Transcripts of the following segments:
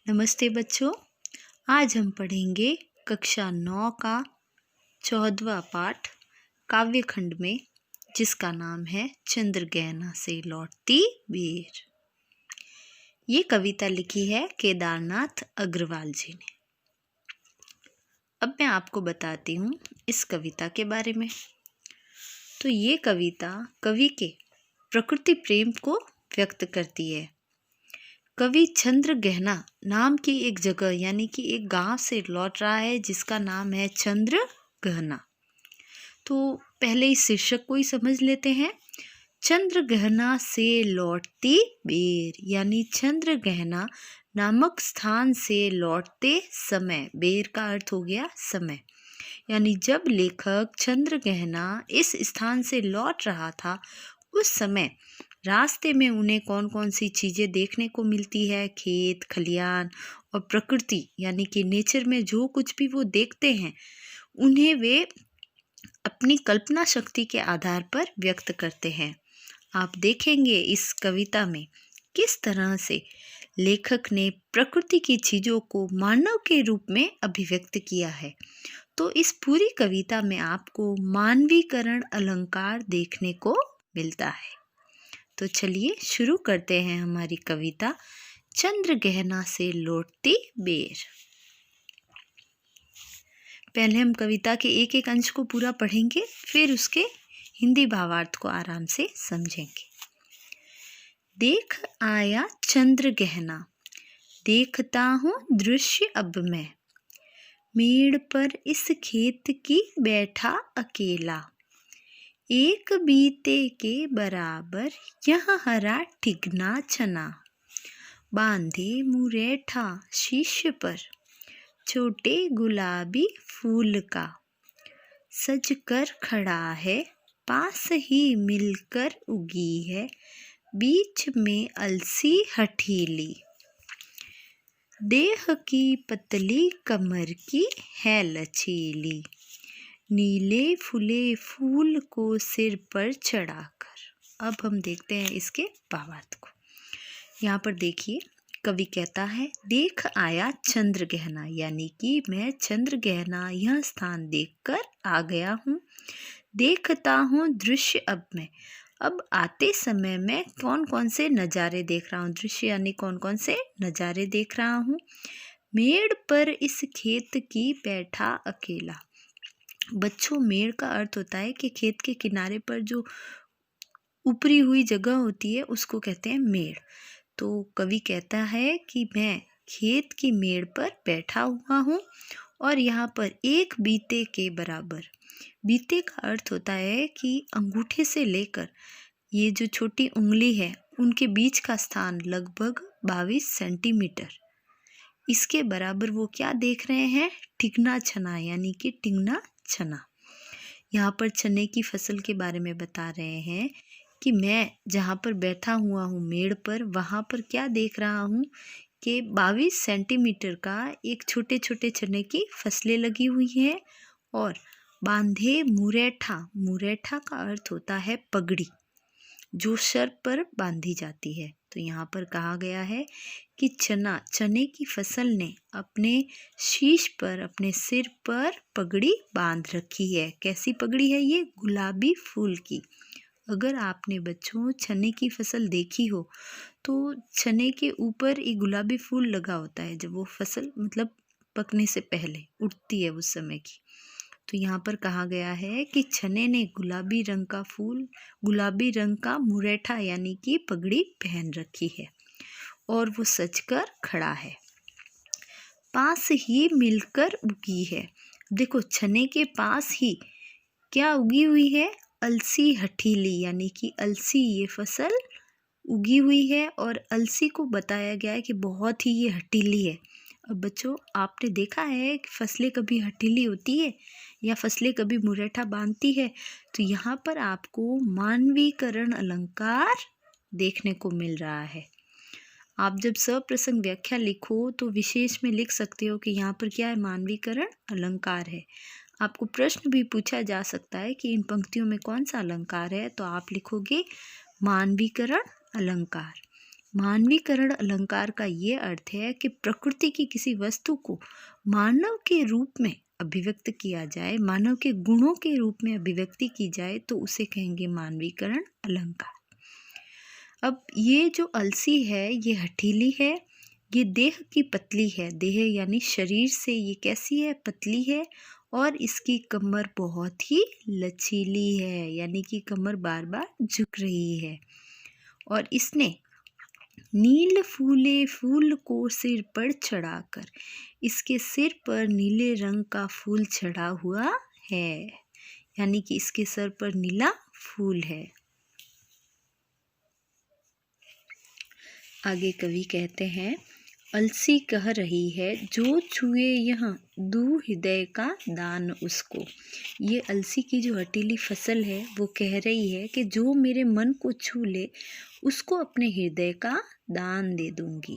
नमस्ते बच्चों। आज हम पढ़ेंगे कक्षा 9 का 14वां पाठ काव्य खंड में, जिसका नाम है चंद्रगहना से लौटती बेर। ये कविता लिखी है केदारनाथ अग्रवाल जी ने। अब मैं आपको बताती हूँ इस कविता के बारे में। तो ये कविता कवि के प्रकृति प्रेम को व्यक्त करती है। कवि चंद्रगहना नाम की एक जगह यानी कि एक गांव से लौट रहा है, जिसका नाम है चंद्रगहना। तो पहले इस शीर्षक को ही समझ लेते हैं। चंद्रगहना से लौटती बेर, यानी चंद्रगहना नामक स्थान से लौटते समय, बेर का अर्थ हो गया समय, यानी जब लेखक चंद्रगहना इस स्थान से लौट रहा था, उस समय रास्ते में उन्हें कौन कौन सी चीज़ें देखने को मिलती है। खेत खलियान और प्रकृति यानी कि नेचर में जो कुछ भी वो देखते हैं, उन्हें वे अपनी कल्पना शक्ति के आधार पर व्यक्त करते हैं। आप देखेंगे इस कविता में किस तरह से लेखक ने प्रकृति की चीज़ों को मानव के रूप में अभिव्यक्त किया है। तो इस पूरी कविता में आपको मानवीकरण अलंकार देखने को मिलता है। तो चलिए शुरू करते हैं हमारी कविता चंद्रगहना से लौटती बेर। पहले हम कविता के एक एक अंश को पूरा पढ़ेंगे, फिर उसके हिंदी भावार्थ को आराम से समझेंगे। देख आया चंद्रगहना, देखता हूँ दृश्य अब मैं, मेड़ पर इस खेत की बैठा अकेला, एक बीते के बराबर यह हरा ठिगना चना, बांधे मुरेठा शीश पर छोटे गुलाबी फूल का, सज कर खड़ा है पास ही मिलकर उगी है, बीच में अलसी हठीली, देह की पतली कमर की है लचीली, नीले फूले फूल को सिर पर चढ़ाकर। अब हम देखते हैं इसके भावार्थ को। यहाँ पर देखिए, कवि कहता है देख आया चंद्रगहना, यानी कि मैं चंद्रगहना यह स्थान देखकर आ गया हूँ। देखता हूँ दृश्य अब मैं, अब आते समय मैं कौन कौन से नज़ारे देख रहा हूँ। दृश्य यानी कौन कौन से नज़ारे देख रहा हूँ। मेड़ पर इस खेत की बैठा अकेला। बच्चों, मेड़ का अर्थ होता है कि खेत के किनारे पर जो ऊपरी हुई जगह होती है उसको कहते हैं मेड़। तो कवि कहता है कि मैं खेत की मेड़ पर बैठा हुआ हूँ और यहाँ पर एक बीते के बराबर। बीते का अर्थ होता है कि अंगूठे से लेकर ये जो छोटी उंगली है उनके बीच का स्थान लगभग 22 सेंटीमीटर, इसके बराबर वो क्या देख रहे हैं, ठिगना चना, यानी कि टिंगना चना। यहाँ पर चने की फसल के बारे में बता रहे हैं कि मैं जहाँ पर बैठा हुआ हूँ मेड़ पर, वहाँ पर क्या देख रहा हूँ कि 22 सेंटीमीटर का एक छोटे छोटे चने की फसलें लगी हुई हैं और बांधे मुरेठा। मुरेठा का अर्थ होता है पगड़ी, जो सर पर बांधी जाती है। तो यहाँ पर कहा गया है कि चने की फसल ने अपने शीश पर, अपने सिर पर पगड़ी बांध रखी है। कैसी पगड़ी है ये? गुलाबी फूल की। अगर आपने बच्चों चने की फसल देखी हो तो चने के ऊपर एक गुलाबी फूल लगा होता है, जब वो फसल मतलब पकने से पहले उठती है उस समय की। तो यहाँ पर कहा गया है कि चने ने गुलाबी रंग का फूल, गुलाबी रंग का मुरेठा यानी कि पगड़ी पहन रखी है और वो सजकर खड़ा है, पास ही मिलकर उगी है। देखो, चने के पास ही क्या उगी हुई है? अलसी हठीली, यानी कि अलसी, ये फसल उगी हुई है और अलसी को बताया गया है कि बहुत ही ये हठीली है। अब बच्चों, आपने देखा है कि फसलें कभी हठीली होती है या फसलें कभी मुरेठा बांधती है? तो यहाँ पर आपको मानवीकरण अलंकार देखने को मिल रहा है। आप जब सप्रसंग व्याख्या लिखो तो विशेष में लिख सकते हो कि यहाँ पर क्या है, मानवीकरण अलंकार है। आपको प्रश्न भी पूछा जा सकता है कि इन पंक्तियों में कौन सा अलंकार है, तो आप लिखोगे मानवीकरण अलंकार। मानवीकरण अलंकार का ये अर्थ है कि प्रकृति की किसी वस्तु को मानव के रूप में अभिव्यक्त किया जाए, मानव के गुणों के रूप में अभिव्यक्ति की जाए तो उसे कहेंगे मानवीकरण अलंकार। अब ये जो अलसी है ये हठीली है, ये देह की पतली है, देह यानी शरीर से ये कैसी है, पतली है, और इसकी कमर बहुत ही लचीली है, यानी कि कमर बार बार झुक रही है। और इसने नील फूले फूल को सिर पर चढ़ाकर, इसके सिर पर नीले रंग का फूल चढ़ा हुआ है, यानी कि इसके सर पर नीला फूल है। आगे कवि कहते हैं, अलसी कह रही है जो छुए यहाँ दू हृदय का दान उसको। ये अलसी की जो हटीली फसल है वो कह रही है कि जो मेरे मन को छू ले उसको अपने हृदय का दान दे दूंगी।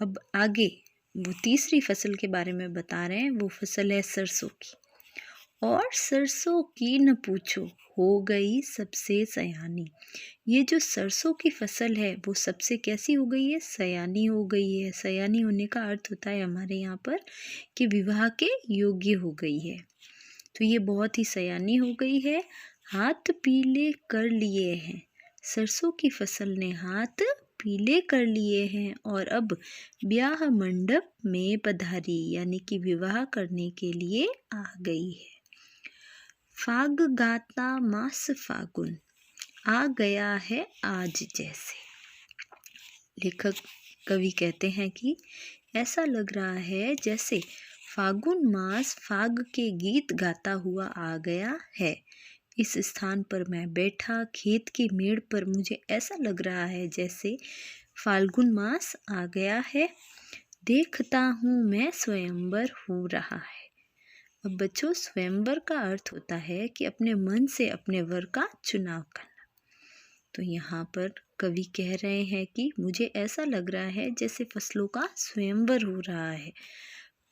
अब आगे वो तीसरी फसल के बारे में बता रहे हैं, वो फसल है सरसों की। और सरसों की न पूछो हो गई सबसे सयानी। ये जो सरसों की फसल है वो सबसे कैसी हो गई है, सयानी हो गई है। सयानी होने का अर्थ होता है हमारे यहाँ पर कि विवाह के योग्य हो गई है। तो ये बहुत ही सयानी हो गई है। हाथ पीले कर लिए हैं, सरसों की फसल ने हाथ पीले कर लिए हैं और अब ब्याह मंडप में पधारी, यानी कि विवाह करने के लिए आ गई है। फाग गाता मास फागुन, आ गया है आज जैसे। लेखक कवि कहते हैं कि ऐसा लग रहा है जैसे फागुन मास फाग के गीत गाता हुआ आ गया है। इस स्थान पर मैं बैठा खेत की मेड़ पर, मुझे ऐसा लग रहा है जैसे फाल्गुन मास आ गया है। देखता हूँ मैं स्वयंवर हो रहा है। अब बच्चों, स्वयंवर का अर्थ होता है कि अपने मन से अपने वर का चुनाव करना। तो यहाँ पर कवि कह रहे हैं कि मुझे ऐसा लग रहा है जैसे फसलों का स्वयंवर हो रहा है,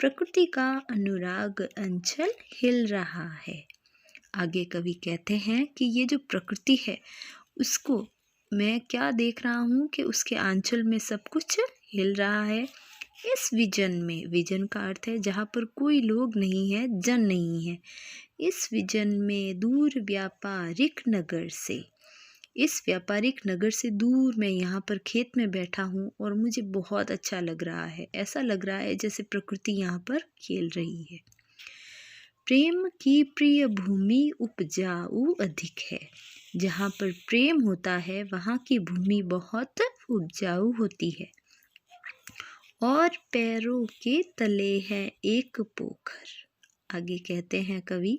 प्रकृति का अनुराग अंचल हिल रहा है। आगे कवि कहते हैं कि ये जो प्रकृति है उसको मैं क्या देख रहा हूँ कि उसके आंचल में सब कुछ हिल रहा है। इस विजन में, विजन का अर्थ है जहाँ पर कोई लोग नहीं है, जन नहीं है। इस विजन में दूर व्यापारिक नगर से, इस व्यापारिक नगर से दूर मैं यहाँ पर खेत में बैठा हूँ और मुझे बहुत अच्छा लग रहा है। ऐसा लग रहा है जैसे प्रकृति यहाँ पर खेल रही है। प्रेम की प्रिय भूमि उपजाऊ अधिक है। जहाँ पर प्रेम होता है वहाँ की भूमि बहुत उपजाऊ होती है। और पैरों के तले है एक पोखर। आगे कहते हैं कवि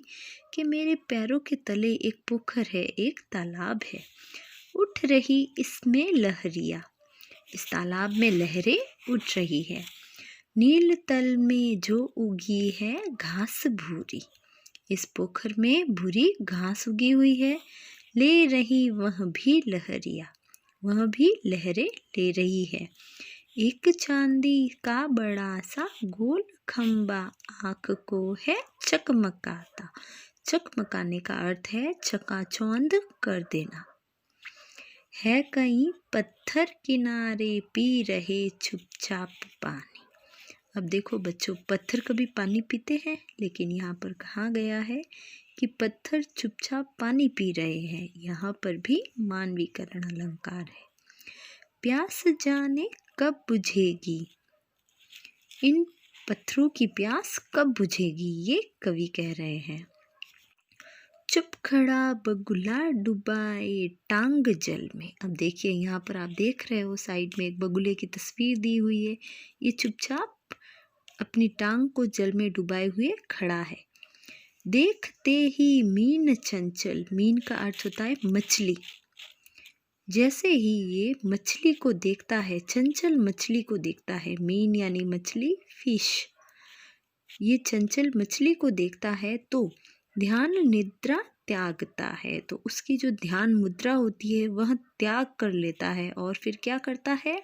कि मेरे पैरों के तले एक पोखर है, एक तालाब है। उठ रही इसमें लहरियाँ, इस तालाब में लहरें उठ रही है। नील तल में जो उगी है घास भूरी, इस पोखर में भूरी घास उगी हुई है। ले रही वह भी लहरियाँ, वह भी लहरें ले रही है। एक चांदी का बड़ा सा गोल खंबा आँख को है चकमकाता। चकमकाने का अर्थ है चकाचौंध कर देना। है कहीं पत्थर किनारे पी रहे चुपचाप पानी। अब देखो बच्चों, पत्थर कभी पानी पीते हैं, लेकिन यहाँ पर कहा गया है कि पत्थर चुपचाप पानी पी रहे हैं। यहाँ पर भी मानवीकरण अलंकार है। प्यास जाने कब बुझेगी, इन पत्थरों की प्यास कब बुझेगी, ये कवि कह रहे हैं। चुप खड़ा बगुला डुबाए टांग जल में। अब देखिए यहाँ पर आप देख रहे हो साइड में एक बगुले की तस्वीर दी हुई है। ये चुपचाप अपनी टांग को जल में डुबाए हुए खड़ा है। देखते ही मीन चंचल, मीन का अर्थ होता है मछली। जैसे ही ये मछली को देखता है, चंचल मछली को देखता है, मीन यानी मछली, फिश, ये चंचल मछली को देखता है तो ध्यान निद्रा त्यागता है। तो उसकी जो ध्यान मुद्रा होती है वह त्याग कर लेता है और फिर क्या करता है,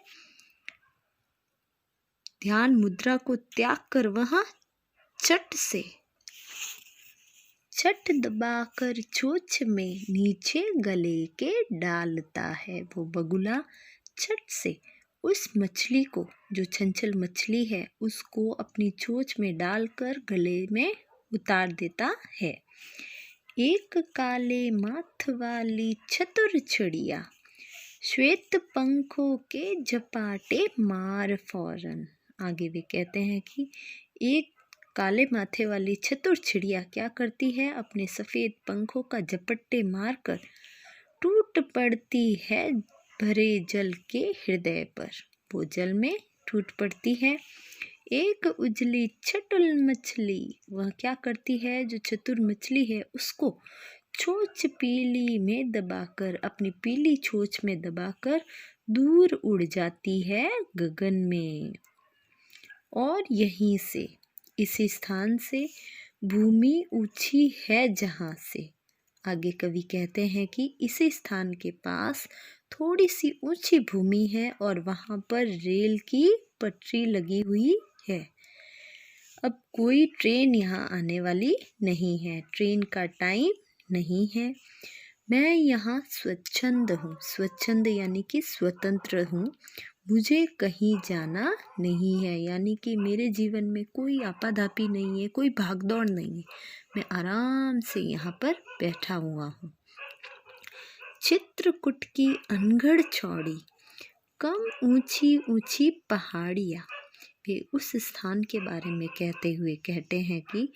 ध्यान मुद्रा को त्याग कर वह चट दबाकर चोंच में नीचे गले के डालता है। वो बगुला झट से उस मछली को, जो चंचल मछली है, उसको अपनी चोंच में डालकर गले में उतार देता है। एक काले माथ वाली चतुर चिड़िया, श्वेत पंखों के झपाटे मार फौरन। आगे वे कहते हैं कि एक काले माथे वाली चतुर चिड़िया क्या करती है, अपने सफ़ेद पंखों का झपट्टे मारकर टूट पड़ती है भरे जल के हृदय पर। वो जल में टूट पड़ती है। एक उजली चटुल मछली, वह क्या करती है, जो चतुर मछली है, उसको चोंच पीली में दबाकर, अपनी पीली चोंच में दबाकर दूर उड़ जाती है गगन में। और यहीं से, इसी स्थान से भूमि ऊंची है जहाँ से। आगे कवि कहते हैं कि इसी स्थान के पास थोड़ी सी ऊंची भूमि है और वहाँ पर रेल की पटरी लगी हुई है। अब कोई ट्रेन यहाँ आने वाली नहीं है, ट्रेन का टाइम नहीं है। मैं यहाँ स्वच्छंद हूँ, स्वच्छंद यानी कि स्वतंत्र हूँ, मुझे कहीं जाना नहीं है, यानी कि मेरे जीवन में कोई आपाधापी नहीं है, कोई भागदौड़ नहीं है, मैं आराम से यहाँ पर बैठा हुआ हूँ। चित्रकूट की अनगढ़ चौड़ी, कम ऊंची ऊंची पहाड़ियाँ। वे उस स्थान के बारे में कहते हुए कहते हैं कि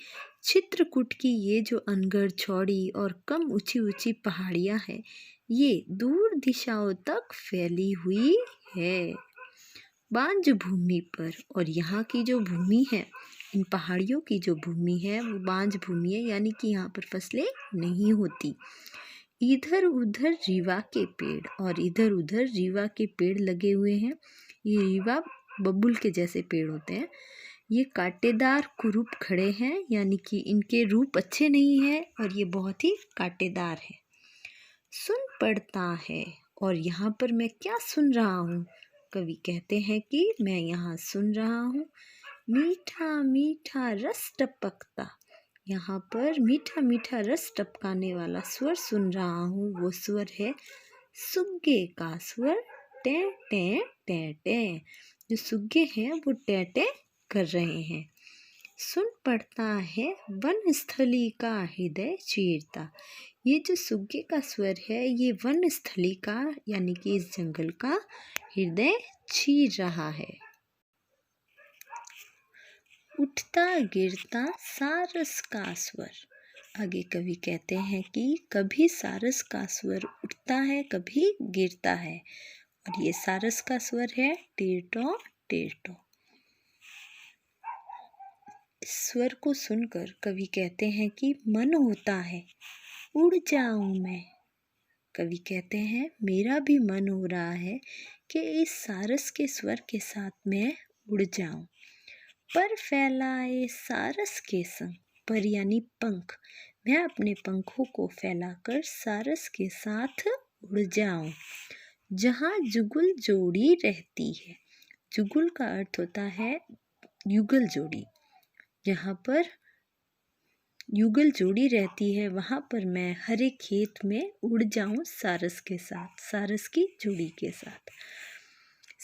चित्रकूट की ये जो अनगढ़ चौड़ी और कम ऊंची ऊंची पहाड़ियाँ हैं, ये दूर दिशाओं तक फैली हुई है बांझ भूमि पर। और यहाँ की जो भूमि है, इन पहाड़ियों की जो भूमि है, वो बांझ भूमि है, यानी कि यहाँ पर फसलें नहीं होती। इधर उधर रीवा के पेड़, और इधर उधर रीवा के पेड़ लगे हुए हैं। ये रीवा बबूल के जैसे पेड़ होते हैं। ये कांटेदार कुरूप खड़े हैं, यानी कि इनके रूप अच्छे नहीं हैं और ये बहुत ही कांटेदार है। सुन पड़ता है, और यहाँ पर मैं क्या सुन रहा हूँ, कवि कहते हैं कि मैं यहाँ सुन रहा हूँ मीठा मीठा रस टपकता। यहाँ पर मीठा मीठा रस टपकाने वाला स्वर सुन रहा हूँ। वो स्वर है सुग्गे का स्वर, टें टें टें टें। जो सुग्गे हैं वो टें टें कर रहे हैं। सुन पड़ता है वन स्थली का हृदय चीरता। ये जो सुग्गे का स्वर है, ये वन स्थली का, यानी कि इस जंगल का हृदय चीर रहा है। उठता गिरता सारस का स्वर। आगे कवि कहते हैं कि कभी सारस का स्वर उठता है, कभी गिरता है, और ये सारस का स्वर है टीरटो टीरटो। इस स्वर को सुनकर कवि कहते हैं कि मन होता है उड़ जाऊं मैं। कवि कहते हैं मेरा भी मन हो रहा है कि इस सारस के स्वर के साथ मैं उड़ जाऊं। पर फैलाए सारस के संग, पर यानी पंख, मैं अपने पंखों को फैलाकर सारस के साथ उड़ जाऊं जहाँ जुगल जोड़ी रहती है। जुगल का अर्थ होता है युगल जोड़ी। जहाँ पर युगल जोड़ी रहती है, वहाँ पर मैं हरे खेत में उड़ जाऊं सारस के साथ, सारस की जोड़ी के साथ।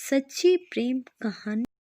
सच्ची प्रेम कहानी